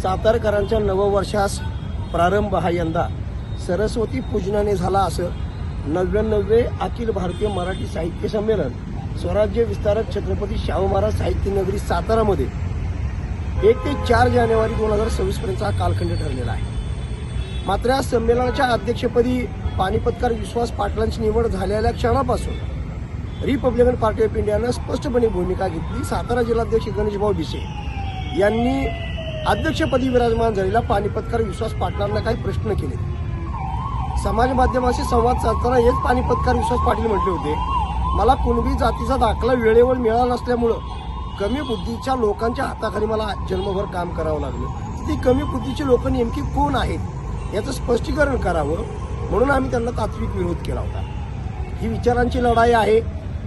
सातारकरांच्या नववर्षास प्रारंभ हा यंदा सरस्वती पूजनाने झाला असं 99वे अखिल भारतीय मराठी साहित्य संमेलन स्वराज्य विस्तारक छत्रपती शाहू महाराज साहित्य नगरी सातारामध्ये 1 ते 4 जानेवारी 2026 पर्यंतचा कालखंड ठरलेला आहे। मात्र या संमेलनाच्या अध्यक्षपदी पानिपतकार विश्वास पाटलांची निवड झालेल्या क्षणापासून रिपब्लिकन पार्टी ऑफ इंडियानं स्पष्टपणे भूमिका घेतली। सातारा जिल्हाध्यक्ष गणेशभाऊ भिसे यांनी अध्यक्षपदी विराजमान झालेल्या पानिपतकार विश्वास पाटलांना काही प्रश्न केले। समाज माध्यमाशी संवाद साधताना हेच पानिपतकार विश्वास पाटील म्हटले होते, मला कुणबी जातीचा दाखला वेळेवर मिळाला नसल्यामुळं कमी बुद्धीच्या लोकांच्या हाताखाली मला जन्मभर काम करावं लागलं। ती कमी बुद्धीची लोक नेमकी कोण आहेत याचं स्पष्टीकरण करावं म्हणून आम्ही त्यांना तात्विक विरोध केला होता। ही विचारांची लढाई आहे,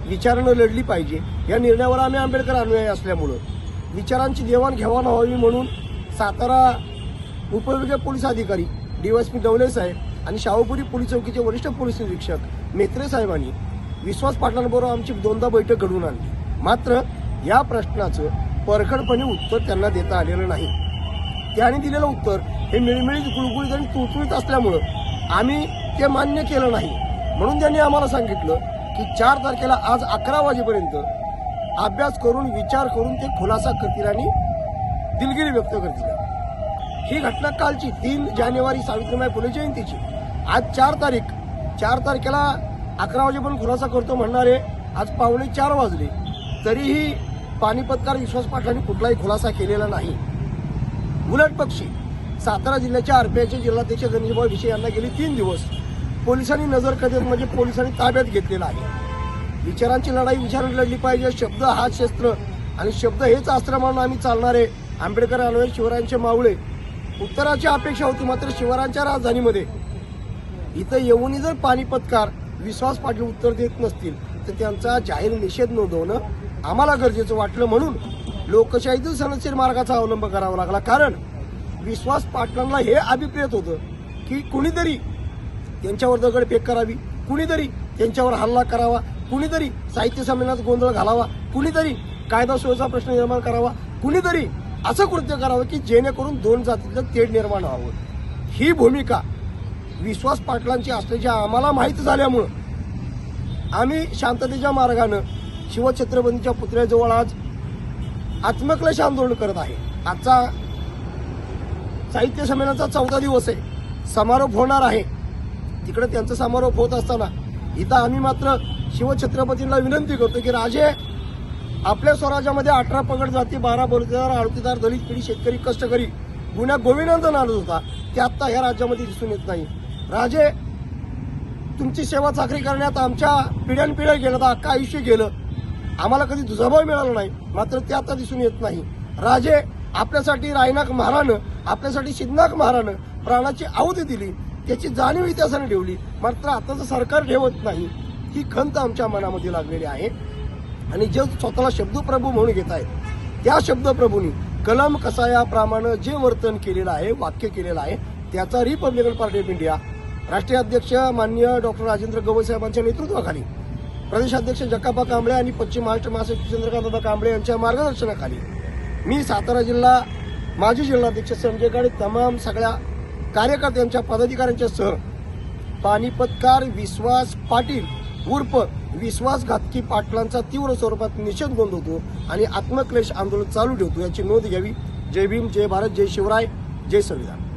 विचारानं लढली पाहिजे। या निर्णयावर आम्ही आंबेडकर अनुयायी असल्यामुळं विचारांची देवाणघेवाण व्हावी म्हणून सातारा उपविभागीय पोलीस अधिकारी DYSP डवले साहेब आणि शाहूपुरी पोलीस चौकीचे वरिष्ठ पोलीस निरीक्षक मेत्रे साहेबांनी विश्वास पाटलांबरोबर आमची 2दा बैठक घडवून आणली। मात्र या प्रश्नाचं परखडपणे उत्तर त्यांना देता आलेलं नाही। त्यांनी दिलेलं उत्तर हे मिळमिळीत गुळगुळीत आणि तुळतुळीत असल्यामुळं आम्ही ते मान्य केलं नाही। म्हणून त्यांनी आम्हाला सांगितलं की 4 तारखेला आज 11 वाजेपर्यंत अभ्यास करून विचार करून ते खुलासा करतील आणि दिलगिरी व्यक्त करतील। ही घटना कालची 3 जानेवारी सावित्रीबाई फुले जयंतीची। आज 4 तारखेला 11 वाजेपर्यंत खुलासा करतो म्हणणारे आज 3:45 वाजले तरीही पानिपतकार विश्वास पाटलांनी कुठलाही खुलासा केलेला नाही। उलट पक्षी सातारा जिल्ह्याच्या RPIचे जिल्हाध्यक्ष गणेशभाऊ भिसे यांना गेली 3 दिवस पोलिसांनी नजर कदेत म्हणजे पोलिसांनी ताब्यात घेतलेला आहे। विचारांची लढाई विचारांनी लढली पाहिजे। शब्द हा शस्त्र आणि शब्द हेच अस्त्र म्हणून आम्ही चालणारे आंबेडकर अनुयायी शिवरायांचे मावळे। उत्तराची अपेक्षा होती, मात्र शिवरायांच्या राजधानीमध्ये इथं येऊनही जर पानिपतकार विश्वास पाटील उत्तर देत नसतील तर त्यांचा जाहीर निषेध नोंदवणं आम्हाला गरजेचं वाटलं। म्हणून लोकशाहीतील सनदशीर मार्गाचा अवलंब करावा लागला। कारण विश्वास पाटलांना हे अभिप्रेत होतं की कुणीतरी त्यांच्यावर दगडफेक करावी, कुणीतरी त्यांच्यावर हल्ला करावा, कुणीतरी साहित्य संमेलनात गोंधळ घालावा, कुणीतरी कायदा सुव्यवस्था प्रश्न निर्माण करावा, कुणीतरी असं कृत्य करावं की जेणेकरून 2 जातीचं तेढ निर्माण व्हावं। ही भूमिका विश्वास पाटलांची असल्याची आम्हाला माहिती झाल्यामुळं आम्ही शांततेच्या मार्गानं शिवछत्रपतींच्या पुतळ्याजवळ आज आत्मक्लेश आंदोलन करत आहे। आजचा साहित्य संमेलनाचा 14 दिवस आहे, समारोप होणार आहे। तिकडे त्यांचा समारोप होत असताना इथं आम्ही मात्र शिवछत्रपतींना विनंती करतो की राजे, आपल्या स्वराज्यामध्ये 18 पगड जाती, 12 बलुतेदार, आळतीदार, दलित, पिढी, शेतकरी, कष्टकरी गुन्हा गोविंदांचा नांद होता ते आता या राज्यामध्ये दिसून येत नाही। राजे, तुमची सेवा चाकरी करण्यात आमच्या पिढ्यानपिढ्या गेलं, तर अख्खं आयुष्य गेलं, आम्हाला कधी दुजाभाव मिळाला नाही, मात्र ते आता दिसून येत नाही। राजे, आपल्यासाठी रायनाक महारानं, आपल्यासाठी सिद्धनाक महारानं प्राणाची आहुती दिली, त्याची जाणीव इतिहासाने ठेवली, मात्र आताचं सरकार ठेवत नाही। ही खंत आमच्या मनामध्ये लागलेली आहे आणि जे स्वतःला शब्दप्रभू म्हणून घेत आहेत त्या शब्दप्रभूंनी कलम कसायाप्रमाणे जे वर्तन केलेलं आहे, वाक्य केलेलं आहे, त्याचा रिपब्लिकन पार्टी ऑफ इंडिया राष्ट्रीय अध्यक्ष माननीय डॉक्टर राजेंद्र गवई साहेबांच्या नेतृत्वाखाली, प्रदेशाध्यक्ष जकापा कांबळे आणि पश्चिम महाराष्ट्र महासचिव चंद्रकांत कांबळे यांच्या मार्गदर्शनाखाली मी सातारा जिल्हा माजी जिल्हाध्यक्ष संजय गाडे तमाम सगळ्या कार्यकर्त्यांच्या पदाधिकाऱ्यांच्या सह पानिपतकार विश्वास पाटील उर्फ विश्वासघातकी पाटलांचा तीव्र स्वरूपात निषेध नोंदवतो आणि आत्मक्लेश आंदोलन चालू ठेवतो। याची नोंद घ्यावी। जय भीम, जय भारत, जय शिवराय, जय संविधान।